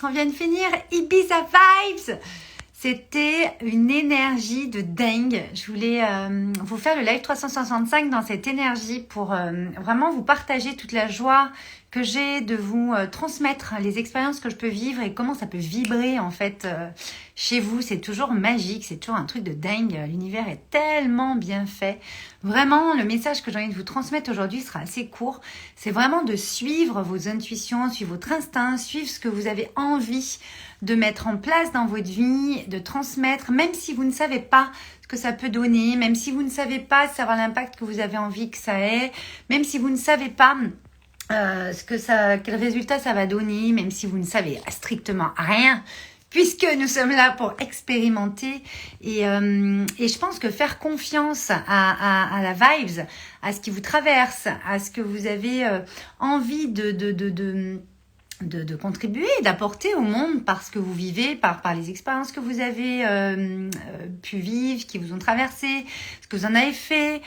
On vient de finir Ibiza Vibes. C'était une énergie de dingue. Je voulais vous faire le live 365 dans cette énergie pour vraiment vous partager toute la joie que j'ai de vous transmettre les expériences que je peux vivre et comment ça peut vibrer en fait chez vous. C'est toujours magique, c'est toujours un truc de dingue. L'univers est tellement bien fait. Vraiment, le message que j'ai envie de vous transmettre aujourd'hui sera assez court. C'est vraiment de suivre vos intuitions, suivre votre instinct, suivre ce que vous avez envie de mettre en place dans votre vie, de transmettre, même si vous ne savez pas ce que ça peut donner, même si vous ne savez pas savoir l'impact que vous avez envie que ça ait, même si vous ne savez pas quel résultat ça va donner, même si vous ne savez strictement rien, puisque nous sommes là pour expérimenter. Et je pense que faire confiance à la vibes, à ce qui vous traverse, à ce que vous avez envie de contribuer, d'apporter au monde par ce que vous vivez, par les expériences que vous avez pu vivre, qui vous ont traversé, ce que vous en avez fait,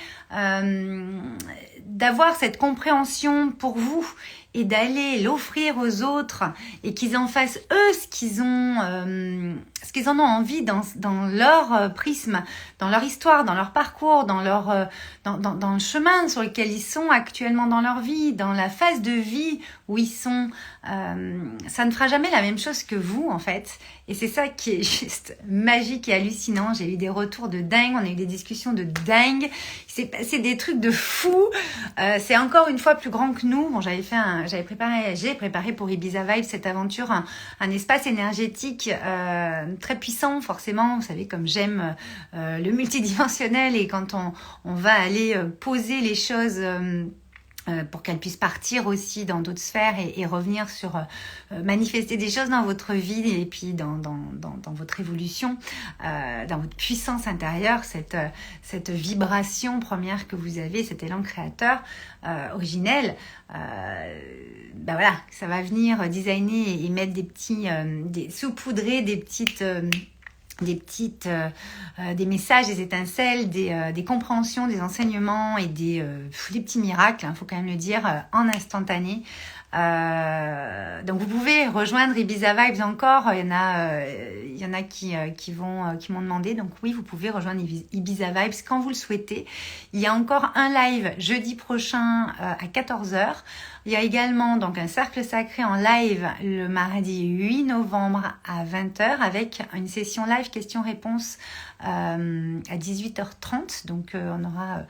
d'avoir cette compréhension pour vous et d'aller l'offrir aux autres et qu'ils en fassent eux ce qu'ils en ont envie dans leur prisme, dans leur histoire, dans leur parcours, dans le chemin sur lequel ils sont actuellement dans leur vie, dans la phase de vie où ils sont. Ça ne fera jamais la même chose que vous en fait, et c'est ça qui est juste magique et hallucinant. J'ai eu des retours de dingue, on a eu des discussions de dingue, il s'est passé des trucs de fou. C'est encore une fois plus grand que nous. Bon, j'ai préparé pour Ibiza Vibe cette aventure, un espace énergétique très puissant forcément. Vous savez comme j'aime le multidimensionnel, et quand on va aller poser les choses pour qu'elles puissent partir aussi dans d'autres sphères et revenir sur manifester des choses dans votre vie et puis dans votre évolution, dans votre puissance intérieure, cette vibration première que vous avez, cet élan créateur originel, voilà, ça va venir designer et mettre saupoudrer des messages, des étincelles, des compréhensions, des enseignements et des petits miracles, faut quand même le dire, en instantané. Donc vous pouvez rejoindre Ibiza Vibes encore. Il y en a qui m'ont demandé. Donc oui, vous pouvez rejoindre Ibiza Vibes quand vous le souhaitez. Il y a encore un live jeudi prochain à 14h. Il y a également donc un cercle sacré en live le mardi 8 novembre à 20h avec une session live questions-réponses à 18h30. Donc on aura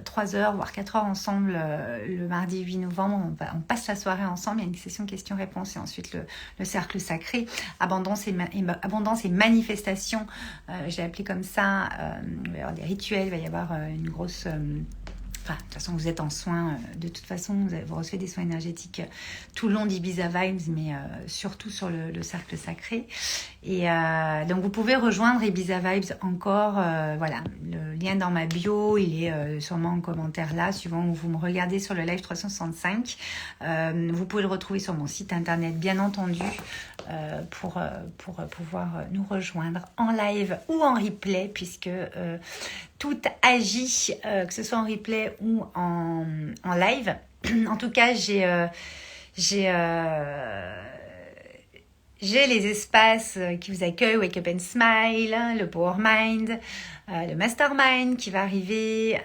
3 heures voire 4 heures ensemble le mardi 8 novembre. On passe la soirée ensemble. Il y a une session questions-réponses et ensuite le cercle sacré abondance et manifestation. J'ai appelé comme ça. Il va y avoir des rituels, il va y avoir une grosse de toute façon, vous êtes en soins. De toute façon, vous recevez des soins énergétiques tout le long d'Ibiza Vibes, mais surtout sur le cercle sacré. Et donc, vous pouvez rejoindre Ibiza Vibes encore. Voilà, le lien dans ma bio, il est sûrement en commentaire là, suivant où vous me regardez sur le live 365. Vous pouvez le retrouver sur mon site internet, bien entendu, pour pouvoir nous rejoindre en live ou en replay, puisque tout agit, que ce soit en replay ou en live. En tout cas, j'ai les espaces qui vous accueillent, Wake Up and Smile, le Power Mind, le Mastermind qui va arriver.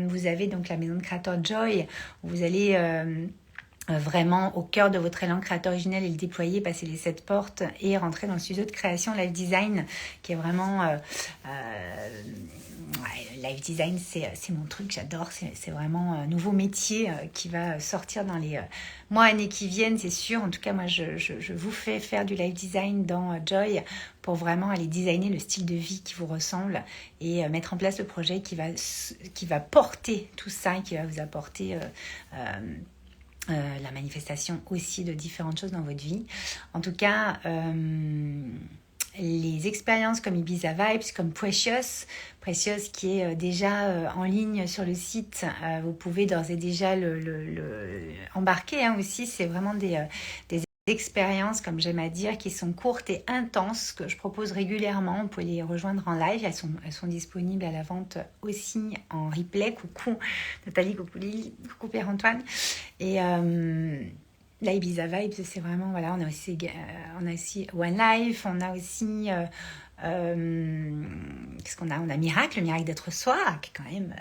Vous avez donc la maison de créateur Joy, où vous allez vraiment au cœur de votre élan créateur originel et le déployer, passer les 7 portes et rentrer dans le studio de création Live Design, qui est vraiment Live Design, c'est mon truc, j'adore. C'est vraiment un nouveau métier qui va sortir dans les mois, années qui viennent, c'est sûr. En tout cas, moi, je vous fais faire du Live Design dans Joy pour vraiment aller designer le style de vie qui vous ressemble et mettre en place le projet qui va porter tout ça et qui va vous apporter la manifestation aussi de différentes choses dans votre vie. En tout cas, les expériences comme Ibiza Vibes, comme Precious qui est déjà en ligne sur le site, vous pouvez d'ores et déjà le embarquer aussi. C'est vraiment des expériences, comme j'aime à dire, qui sont courtes et intenses, que je propose régulièrement. Vous pouvez les rejoindre en live, elles sont disponibles à la vente aussi en replay. Coucou Nathalie, coucou Lily, coucou Pierre-Antoine. Et La Ibiza Vibes, c'est vraiment, voilà, on a aussi One Life, on a aussi, qu'est-ce qu'on a? On a Miracle, le miracle d'être soi, qui est quand même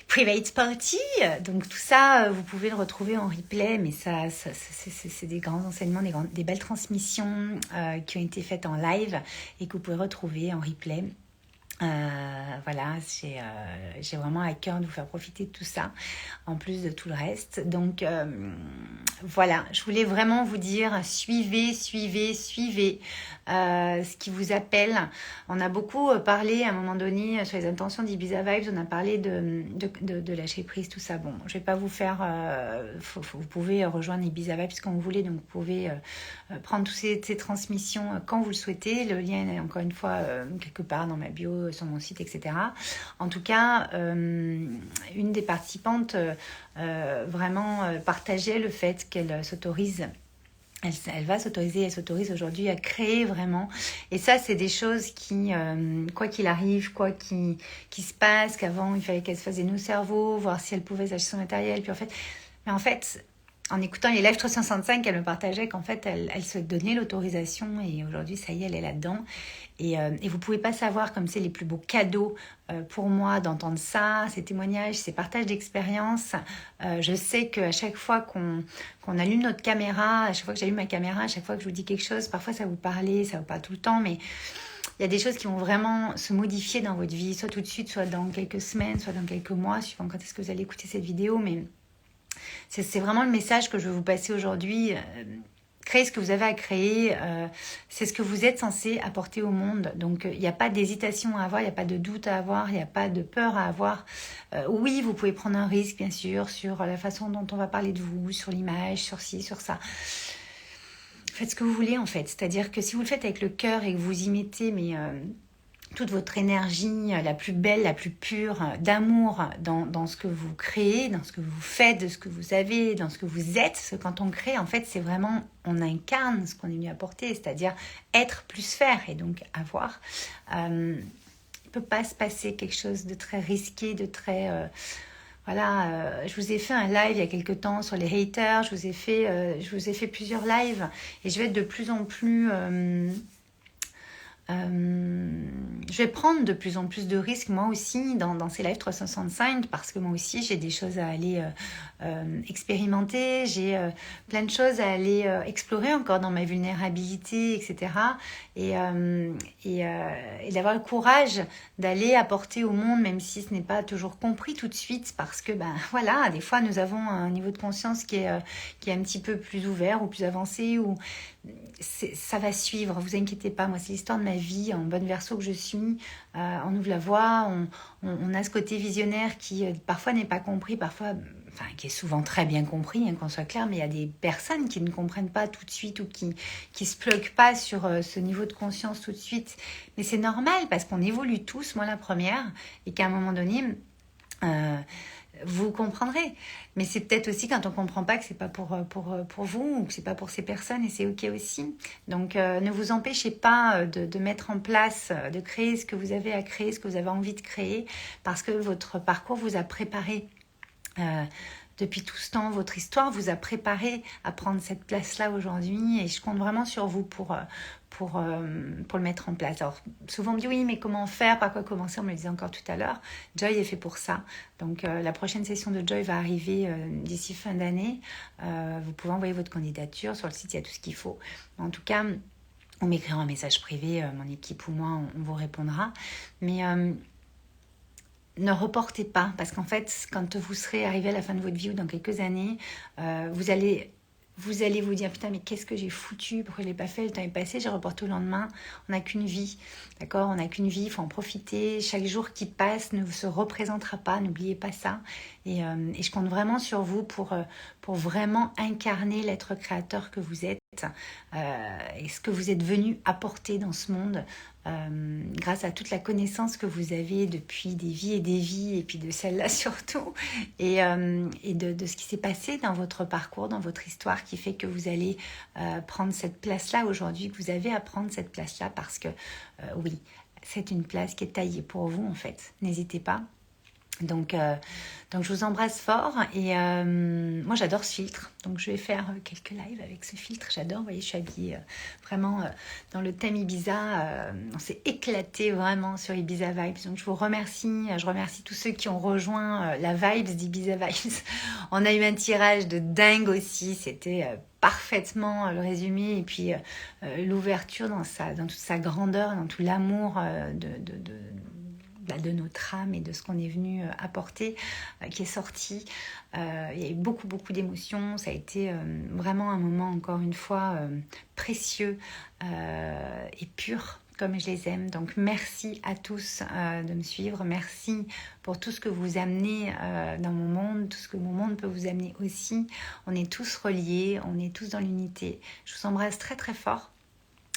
Private Party. Donc tout ça, vous pouvez le retrouver en replay, mais c'est des grands enseignements, des belles transmissions qui ont été faites en live et que vous pouvez retrouver en replay. Voilà, j'ai vraiment à cœur de vous faire profiter de tout ça, en plus de tout le reste. Donc voilà, je voulais vraiment vous dire, suivez ce qui vous appelle. On a beaucoup parlé à un moment donné sur les intentions d'Ibiza Vibes, on a parlé de lâcher prise, tout ça. Bon, je vais pas vous faire... vous pouvez rejoindre Ibiza Vibes quand vous voulez, donc vous pouvez prendre toutes ces transmissions quand vous le souhaitez. Le lien est encore une fois quelque part dans ma bio, sur mon site, etc. En tout cas, une des participantes vraiment partageait le fait qu'elle s'autorise. Elle va s'autoriser, elle s'autorise aujourd'hui à créer vraiment. Et ça, c'est des choses qui, quoi qu'il arrive, quoi qui se passe, qu'avant, il fallait qu'elle se fasse des nœuds au cerveau, voir si elle pouvait s'acheter son matériel. Puis en fait, en écoutant les lives 365, elle me partageait qu'en fait, elle se donnait l'autorisation et aujourd'hui, ça y est, elle est là-dedans. Et vous pouvez pas savoir comme c'est les plus beaux cadeaux pour moi d'entendre ça, ces témoignages, ces partages d'expériences. Je sais qu'à chaque fois qu'on allume notre caméra, à chaque fois que j'allume ma caméra, à chaque fois que je vous dis quelque chose, parfois ça vous parle, ça vous parle tout le temps, mais il y a des choses qui vont vraiment se modifier dans votre vie, soit tout de suite, soit dans quelques semaines, soit dans quelques mois, suivant quand est-ce que vous allez écouter cette vidéo, mais c'est vraiment le message que je veux vous passer aujourd'hui. Créez ce que vous avez à créer, c'est ce que vous êtes censé apporter au monde. Donc, il n'y a pas d'hésitation à avoir, il n'y a pas de doute à avoir, il n'y a pas de peur à avoir. Oui, vous pouvez prendre un risque, bien sûr, sur la façon dont on va parler de vous, sur l'image, sur ci, sur ça. Faites ce que vous voulez, en fait. C'est-à-dire que si vous le faites avec le cœur et que vous y mettez, toute votre énergie, la plus belle, la plus pure, d'amour dans ce que vous créez, dans ce que vous faites, de ce que vous avez, dans ce que vous êtes. Parce que quand on crée, en fait, c'est vraiment, on incarne ce qu'on est venu apporter, c'est-à-dire être plus faire et donc avoir. Il ne peut pas se passer quelque chose de très risqué, de très... je vous ai fait un live il y a quelques temps sur les haters, je vous ai fait plusieurs lives et je vais être de plus en plus... je vais prendre de plus en plus de risques moi aussi dans ces lives 365 parce que moi aussi j'ai des choses à aller expérimenter, j'ai plein de choses à aller explorer encore dans ma vulnérabilité, etc. Et d'avoir le courage d'aller apporter au monde même si ce n'est pas toujours compris tout de suite parce que voilà, des fois nous avons un niveau de conscience qui est un petit peu plus ouvert ou plus avancé ou ça va suivre, vous inquiétez pas, moi c'est l'histoire de ma vie, en bonne verso que je suis, on ouvre la voie, on a ce côté visionnaire qui parfois n'est pas compris, qui est souvent très bien compris, qu'on soit clair, mais il y a des personnes qui ne comprennent pas tout de suite ou qui se pluguent pas sur ce niveau de conscience tout de suite, mais c'est normal parce qu'on évolue tous, moi la première, et qu'à un moment donné... vous comprendrez, mais c'est peut-être aussi quand on comprend pas que c'est pas pour vous ou que c'est pas pour ces personnes et c'est ok aussi. Donc ne vous empêchez pas de mettre en place, de créer ce que vous avez à créer, ce que vous avez envie de créer, parce que votre parcours vous a préparé. Depuis tout ce temps, votre histoire vous a préparé à prendre cette place-là aujourd'hui et je compte vraiment sur vous pour le mettre en place. Alors, souvent on me dit oui, mais comment faire, par quoi commencer? On me le disait encore tout à l'heure. Joy est fait pour ça. Donc, la prochaine session de Joy va arriver d'ici fin d'année. Vous pouvez envoyer votre candidature. Sur le site, il y a tout ce qu'il faut. En tout cas, on m'écrira un message privé. Mon équipe ou moi, on vous répondra. Mais... ne reportez pas, parce qu'en fait, quand vous serez arrivé à la fin de votre vie ou dans quelques années, vous allez vous dire, putain, mais qu'est-ce que j'ai foutu, pourquoi je ne l'ai pas fait, le temps est passé, j'ai reporté au lendemain. On n'a qu'une vie, d'accord? On n'a qu'une vie, il faut en profiter. Chaque jour qui passe ne se représentera pas, n'oubliez pas ça. Et je compte vraiment sur vous pour vraiment incarner l'être créateur que vous êtes et ce que vous êtes venu apporter dans ce monde. Grâce à toute la connaissance que vous avez depuis des vies et puis de celle-là surtout et de ce qui s'est passé dans votre parcours, dans votre histoire qui fait que vous allez prendre cette place-là aujourd'hui, que vous avez à prendre cette place-là parce que oui, c'est une place qui est taillée pour vous en fait. N'hésitez pas. Donc je vous embrasse fort et moi j'adore ce filtre, donc je vais faire quelques lives avec ce filtre, j'adore, vous voyez je suis habillée vraiment dans le thème Ibiza, on s'est éclaté vraiment sur Ibiza Vibes, donc je remercie tous ceux qui ont rejoint la Vibes d'Ibiza Vibes. On a eu un tirage de dingue aussi, c'était parfaitement le résumé et puis l'ouverture dans toute sa grandeur, dans tout l'amour de notre âme et de ce qu'on est venu apporter, qui est sorti. Il y a eu beaucoup, beaucoup d'émotions. Ça a été vraiment un moment, encore une fois, précieux et pur, comme je les aime. Donc, merci à tous de me suivre. Merci pour tout ce que vous amenez dans mon monde, tout ce que mon monde peut vous amener aussi. On est tous reliés, on est tous dans l'unité. Je vous embrasse très, très fort.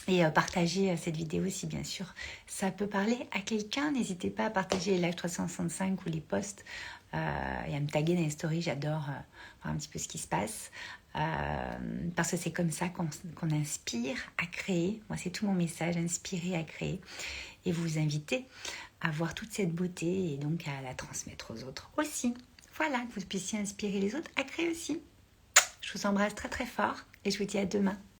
Et partagez cette vidéo si bien sûr ça peut parler à quelqu'un. N'hésitez pas à partager les lives 365 ou les posts et à me taguer dans les stories. J'adore voir un petit peu ce qui se passe parce que c'est comme ça qu'on inspire à créer. Moi, c'est tout mon message, inspirer à créer et vous inviter à voir toute cette beauté et donc à la transmettre aux autres aussi. Voilà, que vous puissiez inspirer les autres à créer aussi. Je vous embrasse très très fort et je vous dis à demain.